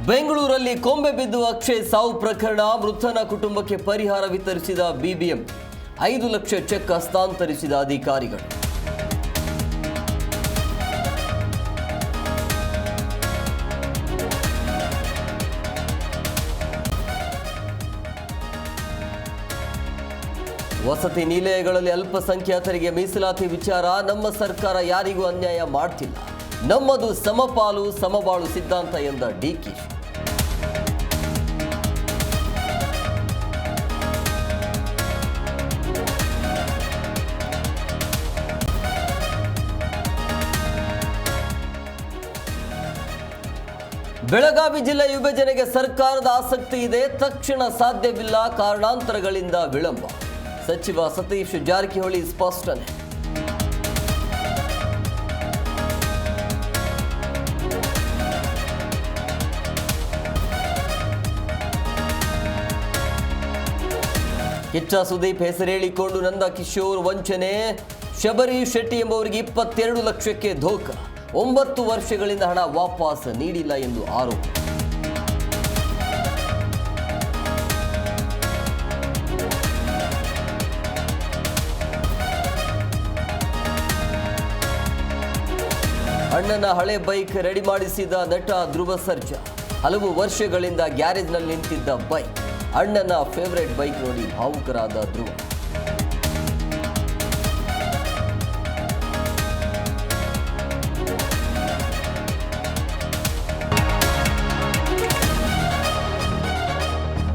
ಬೆಂಗಳೂರಲ್ಲಿ ಕೊಂಬೆ ಬಿದ್ದು ಅಕ್ಷಯ್ ಸಾವು ಪ್ರಕರಣ. ಮೃತನ ಕುಟುಂಬಕ್ಕೆ ಪರಿಹಾರ ವಿತರಿಸಿದ ಬಿಬಿಎಂಪಿ. 5 ಲಕ್ಷ ಚೆಕ್ ಹಸ್ತಾಂತರಿಸಿದ ಅಧಿಕಾರಿಗಳು. ವಸತಿ ನಿಲಯಗಳಲ್ಲಿ ಅಲ್ಪಸಂಖ್ಯಾತರಿಗೆ ಮೀಸಲಾತಿ ವಿಚಾರ. ನಮ್ಮ ಸರ್ಕಾರ ಯಾರಿಗೂ ಅನ್ಯಾಯ ಮಾಡ್ತಿಲ್ಲ, ನಮ್ಮದು ಸಮಪಾಲು ಸಮಬಾಳು ಸಿದ್ಧಾಂತ ಎಂದ ಡಿಕೆ. ಬೆಳಗಾವಿ ಜಿಲ್ಲೆ ವಿಭಜನೆಗೆ ಸರ್ಕಾರದ ಆಸಕ್ತಿ ಇದೆ, ತಕ್ಷಣ ಸಾಧ್ಯವಿಲ್ಲ, ಕಾರಣಾಂತರಗಳಿಂದ ವಿಳಂಬ. ಸಚಿವ ಸತೀಶ್ ಜಾರಕಿಹೊಳಿ ಸ್ಪಷ್ಟನೆ. ಕಿಚ್ಚ ಸುದೀಪ್ ಹೆಸರೇಳಿಕೊಂಡು ನಂದ ಕಿಶೋರ್ ವಂಚನೆ. ಶಬರಿ ಶೆಟ್ಟಿ ಎಂಬವರಿಗೆ 22 ಲಕ್ಷಕ್ಕೆ ಧೋಖ. 9 ವರ್ಷಗಳಿಂದ ಹಣ ವಾಪಸ್ ನೀಡಿಲ್ಲ ಎಂದು ಆರೋಪ. ಅಣ್ಣನ ಹಳೆ ಬೈಕ್ ರೆಡಿ ಮಾಡಿಸಿದ ನಟ ಧ್ರುವ ಸರ್ಜಾ. ಹಲವು ವರ್ಷಗಳಿಂದ ಗ್ಯಾರೇಜ್ನಲ್ಲಿ ನಿಂತಿದ್ದ ಬೈಕ್, ಅಣ್ಣನ ಫೇವರೇಟ್ ಬೈಕ್ ನೋಡಿ ಭಾವುಕರಾದ ಧ್ರುವ.